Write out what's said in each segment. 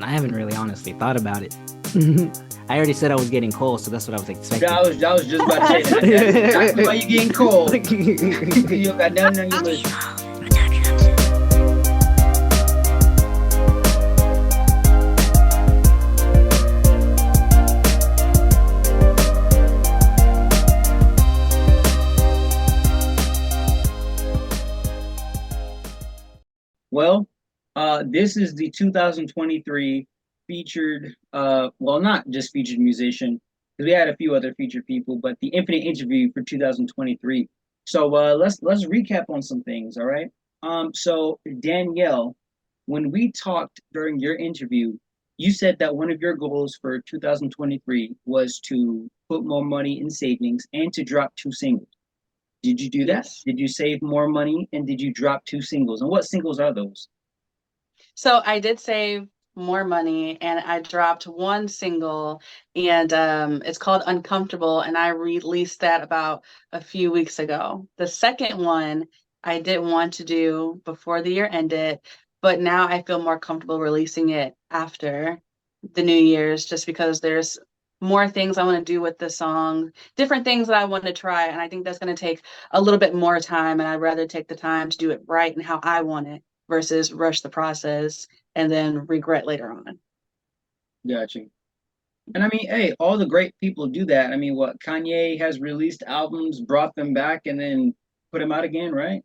I haven't really honestly thought about it. I already said I was getting cold, so that's what I was expecting. I was just about to say that. That is exactly why you're getting cold. You don't got nothing on your list. Well, this is the 2023 featured, well, not just featured musician, because we had a few other featured people, but the Infinite Interview for 2023. So let's recap on some things, all right? So Danielle, when we talked during your interview, you said that one of your goals for 2023 was to put more money in savings and to drop two singles. Did you do that? Yes. Did you save more money and did you drop two singles? And what singles are those? So I did save more money and I dropped one single and it's called Uncomfortable and I released that about a few weeks ago. The second one I didn't want to do before the year ended, but now I feel more comfortable releasing it after the New Year's just because there's more things I want to do with the song, different things that I want to try. And I think that's going to take a little bit more time. And I'd rather take the time to do it right and how I want it versus rush the process and then regret later on. Got you. And I mean, hey, all the great people do that. I mean, what Kanye has released albums, brought them back, and then put them out again, right?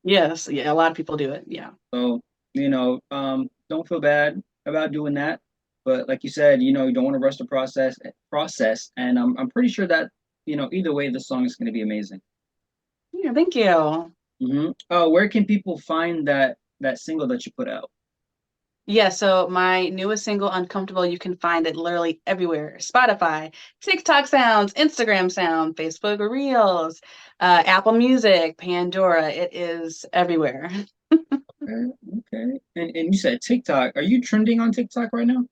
Yes, yeah, a lot of people do it. Yeah. So, don't feel bad about doing that. But like you said, you don't want to rush the process. And I'm pretty sure that, either way, the song is going to be amazing. Yeah, thank you. Where can people find that single that you put out? Yeah, so my newest single, Uncomfortable, you can find it literally everywhere. Spotify, TikTok sounds, Instagram sound, Facebook Reels, Apple Music, Pandora. It is everywhere. Okay, okay. And you said TikTok. Are you trending on TikTok right now?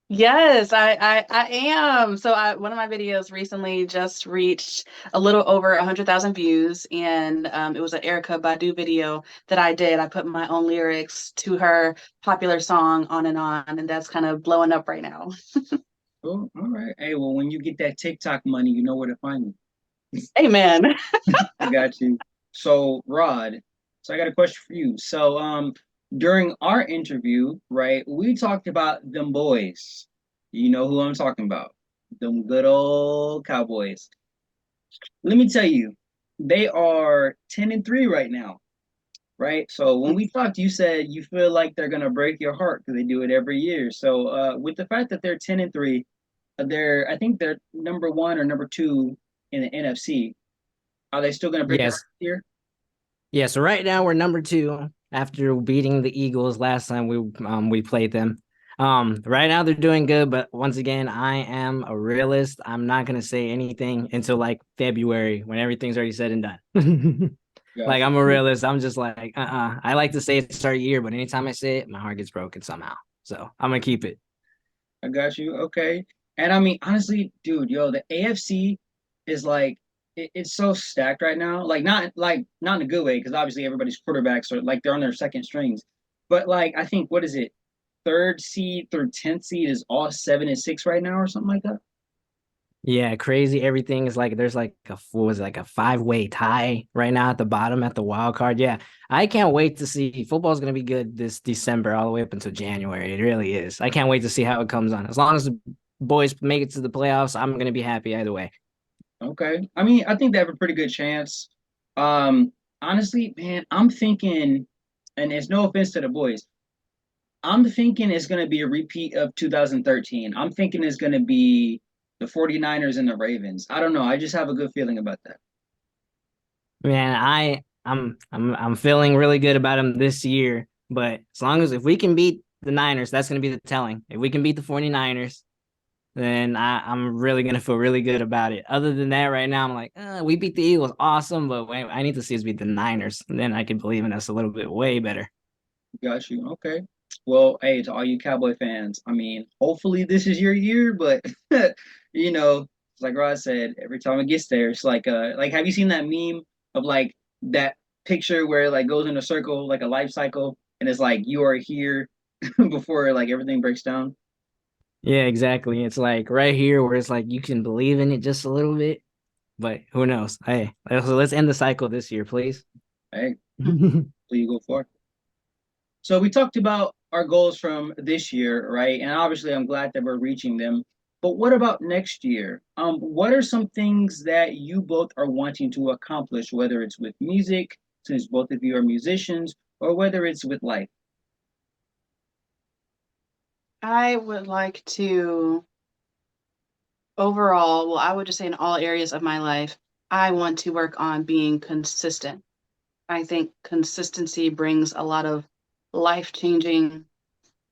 Yes, I am. So one of my videos recently just reached a little over 100,000 views, and it was an Erica Badu video that I did. I put my own lyrics to her popular song On and On, and that's kind of blowing up right now. Oh, all right. Hey, well, when you get that TikTok money, you know where to find me. Amen. I got you. So, Rod, so I got a question for you. So, during our interview, right, we talked about them boys. You know who I'm talking about. Them good old Cowboys. Let me tell you, they are 10-3 right now, right? So when we talked, you said you feel like they're gonna break your heart because they do it every year. So with the fact that they're 10-3, I think they're number one or number two in the NFC. Are they still gonna break your heart Yes. this year? Yeah, so right now we're number two after beating the Eagles last time we played them. Right now they're doing good, but once again, I am a realist. I'm not gonna say anything until like February when everything's already said and done. Like Gotcha. I'm a realist. I'm just like, I like to say it's start year, but anytime I say it, my heart gets broken somehow. So I'm gonna keep it. I got you. Okay. And I mean, honestly, dude, yo, the AFC is like it's so stacked right now. Not in a good way, because obviously everybody's quarterbacks are like they're on their second strings. But like I think what is it? Third seed through 10th seed is all 7-6 right now or something like that. Yeah, crazy. Everything is like there's like a what was it, like a five-way tie right now at the bottom at the wild card. Yeah, I can't wait to see football's gonna be good this December all the way up until January. It really is. I can't wait to see how it comes on. As long as the boys make it to the playoffs, I'm gonna be happy either way. Okay. I mean, I think they have a pretty good chance. Um, honestly, man, I'm thinking, and it's no offense to the boys, I'm thinking it's going to be a repeat of 2013. I'm thinking it's going to be the 49ers and the Ravens. I don't know. I just have a good feeling about that. Man, I'm feeling really good about them this year. But as long as if we can beat the Niners, that's gonna be the telling. If we can beat the 49ers, then I'm really gonna feel really good about it. Other than that, right now I'm like, we beat the Eagles, awesome, but wait, I need to see us beat the Niners, and then I can believe in us a little bit way better. Got you. Okay. Well, hey, to all you Cowboy fans, I mean, hopefully this is your year, but it's like Rod said, every time it gets there, it's like have you seen that meme of like that picture where it like goes in a circle, like a life cycle, and it's like you are here before like everything breaks down. Yeah, exactly. It's like right here where it's like you can believe in it just a little bit, but who knows? Hey, let's end the cycle this year, please. Hey, so you go for it. So we talked about our goals from this year, right? And obviously, I'm glad that we're reaching them. But what about next year? What are some things that you both are wanting to accomplish, whether it's with music, since both of you are musicians, or whether it's with life? I would like to overall, well, I would just say in all areas of my life, I want to work on being consistent. I think consistency brings a lot of life-changing,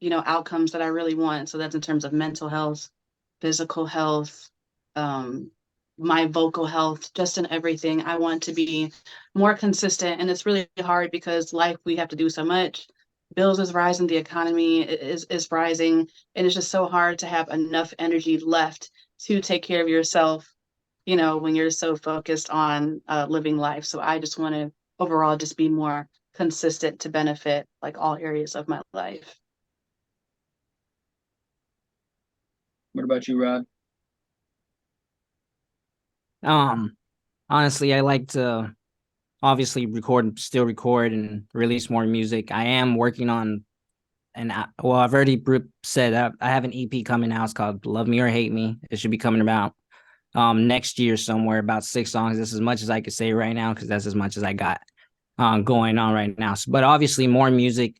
outcomes that I really want. So that's in terms of mental health, physical health, um, my vocal health, just in everything. I want to be more consistent. And it's really hard because life, we have to do so much. Bills is rising, the economy is rising, and it's just so hard to have enough energy left to take care of yourself, when you're so focused on living life. So I just want to overall just be more consistent to benefit like all areas of my life. What about you, Rod? Um, Honestly, I like to obviously still record and release more music. I am working on well, I've already said I have an EP coming out. It's called Love Me or Hate Me. It should be coming about next year somewhere, about 6 songs. That's as much as I could say right now because that's as much as I got going on right now. So, but obviously more music,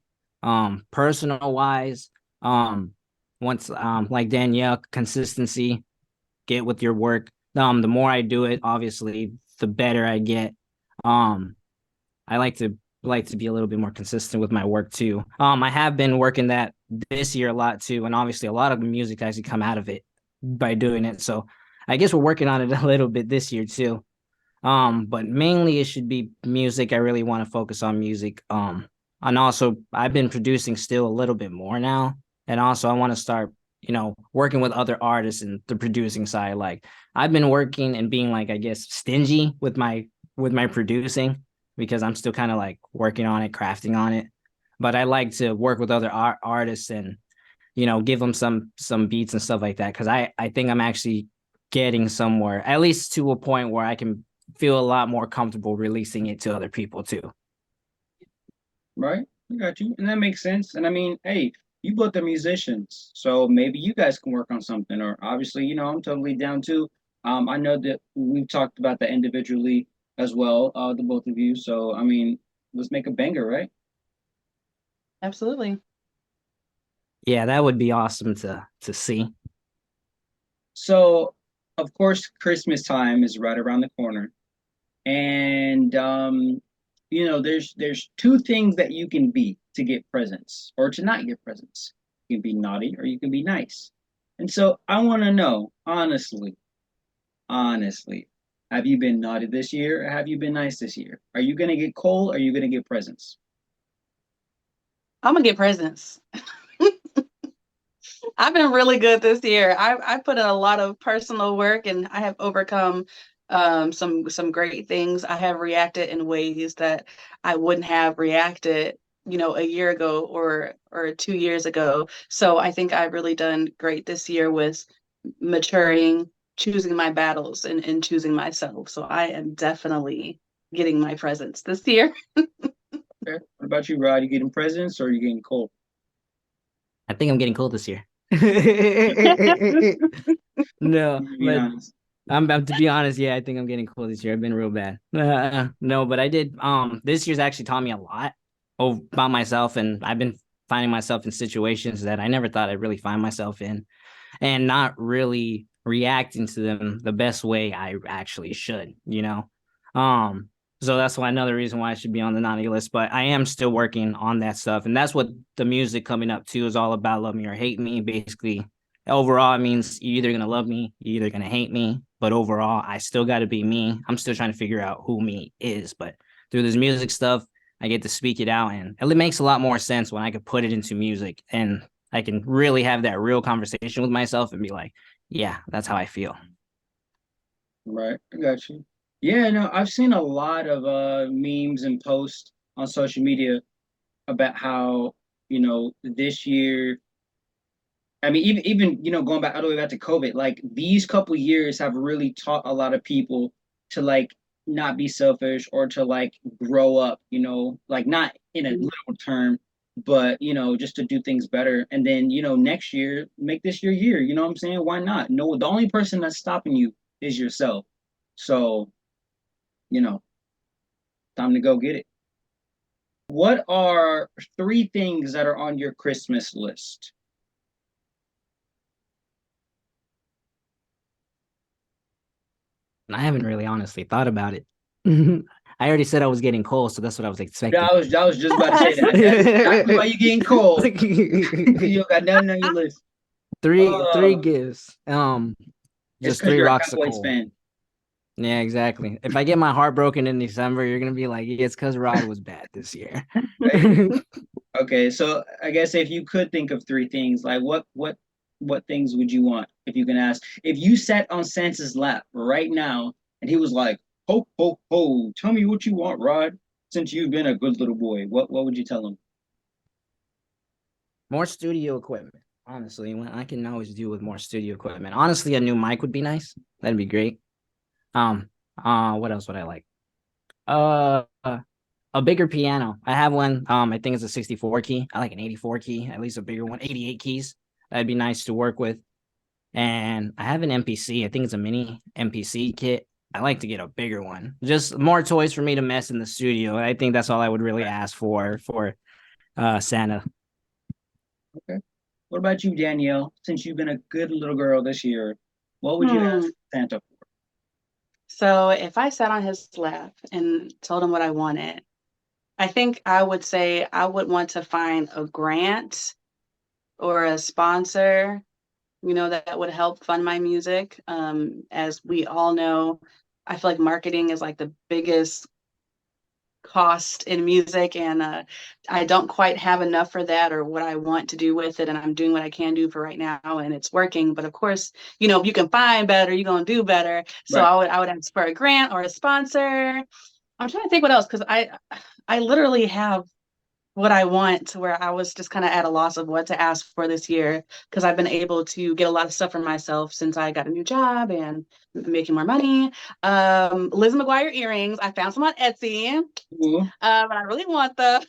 personal wise. Um, once like Danyielle, consistency, get with your work. The more I do it, obviously, the better I get. Um, I like to be a little bit more consistent with my work too. I have been working that this year a lot too, and obviously a lot of music actually come out of it by doing it. So I guess we're working on it a little bit this year too. But mainly it should be music. I really want to focus on music. And also I've been producing still a little bit more now. And also I want to start, working with other artists in the producing side. Like I've been working and being like, I guess, stingy with my producing because I'm still kind of like working on it, crafting on it. But I like to work with other artists and give them some beats and stuff like that because I think I'm actually getting somewhere, at least to a point where I can feel a lot more comfortable releasing it to other people too. Right? I got you. And that makes sense. And I mean, hey, you both are musicians, so maybe you guys can work on something. Or obviously, I'm totally down too. I know that we've talked about that individually as well, the both of you. So I mean, let's make a banger, right? Absolutely. Yeah, that would be awesome to see. So of course, Christmas time is right around the corner. And there's two things that you can be to get presents or to not get presents. You can be naughty or you can be nice. And so I want to know, honestly, have you been naughty this year or have you been nice this year? Are you gonna get coal or are you gonna get presents? I'm gonna get presents. I've been really good this year. I put in a lot of personal work and I have overcome some great things. I have reacted in ways that I wouldn't have reacted, a year ago or 2 years ago. So I think I've really done great this year with maturing, choosing my battles and choosing myself. So I am definitely getting my presents this year. Okay. What about you, Rod? You getting presents or are you getting coal? I think I'm getting cool this year. No, You being but honest. I'm about to be honest. Yeah, I think I'm getting cool this year. I've been real bad. No, but I did. This year's actually taught me a lot about myself, and I've been finding myself in situations that I never thought I'd really find myself in, and not really reacting to them the best way I actually should. Um, so that's why another reason why I should be on the naughty list. But I am still working on that stuff, and that's what the music coming up too is all about. Love me or hate me, basically. Overall, it means you're either gonna love me, you're either gonna hate me. But overall, I still got to be me. I'm still trying to figure out who me is. But through this music stuff, I get to speak it out, and it makes a lot more sense when I could put it into music and I can really have that real conversation with myself and be like, yeah, that's how I feel. Right, I got you. Yeah, no, I've seen a lot of memes and posts on social media about how this year, I mean, even going back all the way back to COVID, like these couple years have really taught a lot of people to like not be selfish or to like grow up, like not in a literal term, but just to do things better. And then, next year, make this your year. You know what I'm saying? Why not? No, the only person that's stopping you is yourself. So, you know, time to go get it. What are three things that are on your Christmas list? I haven't really honestly thought about it. I already said I was getting cold, so that's what I was Yeah, expecting. I was just about to say that. That's exactly why you're getting cold. You don't got nothing on your list. Three Oh, gifts. it's Just because three you're a rocks of Cowboys coal. fan. Yeah, exactly. If I get my heart broken in December, you're gonna be like, it's because Rodd was bad this year. Right? Okay, so I guess if you could think of three things, like what things would you want if you can ask? If you sat on Santa's lap right now and he was like, "Ho ho ho, tell me what you want, Rod, since you've been a good little boy." What would you tell him? More studio equipment. Honestly, when I can always do with more studio equipment. Honestly, a new mic would be nice. That'd be great. Um, what else would I like? Uh, a bigger piano. I have one. I think it's a 64 key. I like an 84 key, at least a bigger one, 88 keys. That'd be nice to work with. And I have an MPC. I think it's a mini MPC kit. I like to get a bigger one. Just more toys for me to mess in the studio. I think that's all I would really ask for Santa. Okay. What about you, Danielle? Since you've been a good little girl this year, what would you Hmm. ask Santa for? So if I sat on his lap and told him what I wanted, I think I would say I would want to find a grant or a sponsor, that would help fund my music. As we all know, I feel like marketing is like the biggest cost in music, and I don't quite have enough for that or what I want to do with it, and I'm doing what I can do for right now, and it's working. But of course, if you can find better, you're gonna do better. So Right. I would ask for a grant or a sponsor. I'm trying to think what else, because I literally have what I want, to where I was just kind of at a loss of what to ask for this year, because I've been able to get a lot of stuff for myself since I got a new job and making more money. Liz McGuire earrings. I found some on Etsy. Ooh. But I really want the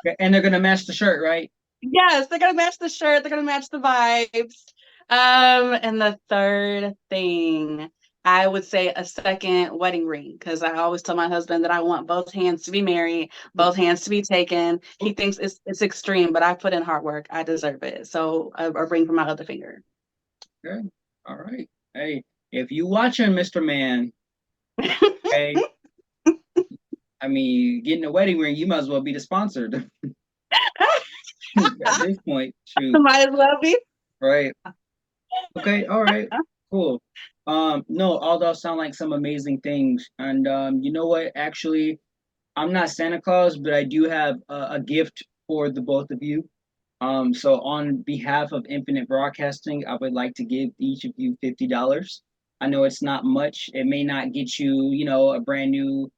Okay, and they're gonna match the shirt, right? yes, they're gonna match the shirt, they're gonna match the vibes. And the third thing, I would say a second wedding ring, because I always tell my husband that I want both hands to be married, both hands to be taken. He thinks it's extreme, but I put in hard work. I deserve it. So a ring for my other finger. Good. All right. Hey, if you watching, Mr. Man, hey, I mean, getting a wedding ring, you might as well be the sponsor at this point. Shoot. Might as well be. Right. Okay. All right. Cool. No, all those sound like some amazing things. And you know what? Actually, I'm not Santa Claus, but I do have a gift for the both of you. So on behalf of Infinite Broadcasting, I would like to give each of you $50. I know it's not much. It may not get you, a brand new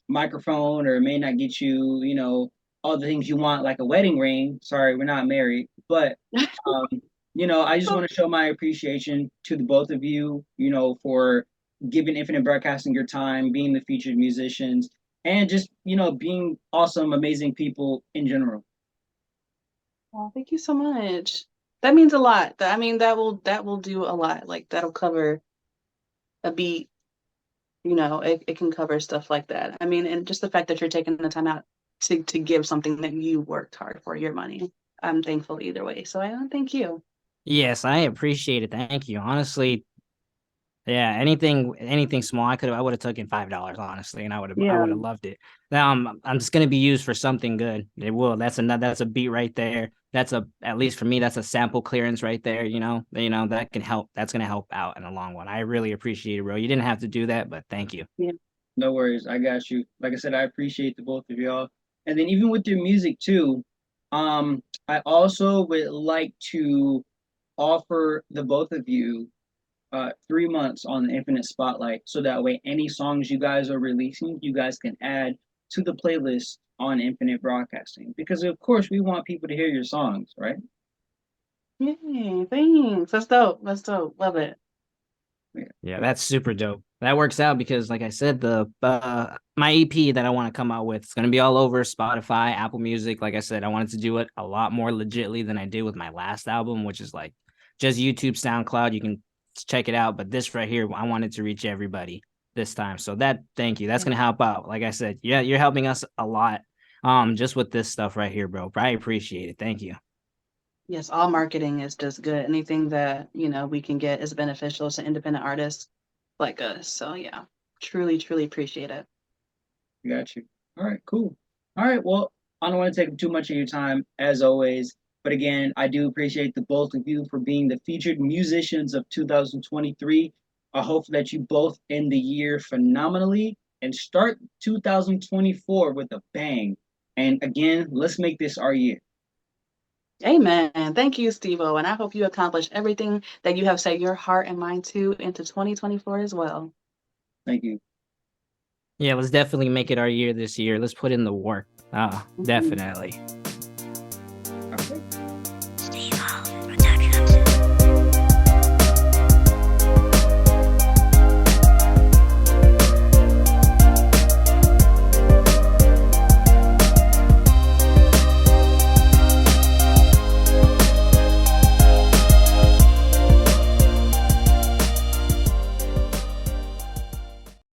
microphone, or it may not get you, all the things you want, like a wedding ring. Sorry, we're not married, but um, I just want to show my appreciation to the both of you, for giving Infinite Broadcasting your time, being the featured musicians, and just, being awesome, amazing people in general. Oh, thank you so much. That means a lot. I mean, that will do a lot. Like that'll cover a beat. It can cover stuff like that. I mean, and just the fact that you're taking the time out to give something that you worked hard for, your money. I'm thankful either way. So I thank you. Yes, I appreciate it. Thank you. Honestly, yeah, anything small, I would have taken $5, honestly, and I Yeah. would have loved it. Now I'm just gonna be used for something good. It will. That's a beat right there. That's a at least for me, that's a sample clearance right there. That can help. That's gonna help out in the long run. I really appreciate it, bro. You didn't have to do that, but thank you. Yeah. No worries, I got you. Like I said, I appreciate the both of y'all. And then even with your music too, I also would like to offer the both of you 3 months on the Infinite Spotlight, so that way any songs you guys are releasing, you guys can add to the playlist on Infinite Broadcasting, because of course we want people to hear your songs, right? Yay, thanks. That's dope. That's dope. Love it. Yeah, that's super dope. That works out because, like I said, the my EP that I want to come out with, it's gonna be all over Spotify, Apple Music. Like I said, I wanted to do it a lot more legitly than I did with my last album, which is like just YouTube, SoundCloud. You can check it out, but this right here, I wanted to reach everybody this time. So that, thank you. That's gonna help out. Like I said, yeah, you're helping us a lot. Just with this stuff right here, bro. I appreciate it. Thank you. Yes, all marketing is just good. Anything that, we can get is beneficial to independent artists like us. So yeah, truly, truly appreciate it. Got you. All right, cool. All right, well, I don't want to take too much of your time as always, but again, I do appreciate the both of you for being the featured musicians of 2023. I hope that you both end the year phenomenally and start 2024 with a bang. And again, let's make this our year. Amen. Thank you, Steve-O. And I hope you accomplish everything that you have set your heart and mind to into 2024 as well. Thank you. Yeah, let's definitely make it our year this year. Let's put in the work. Mhm. Definitely.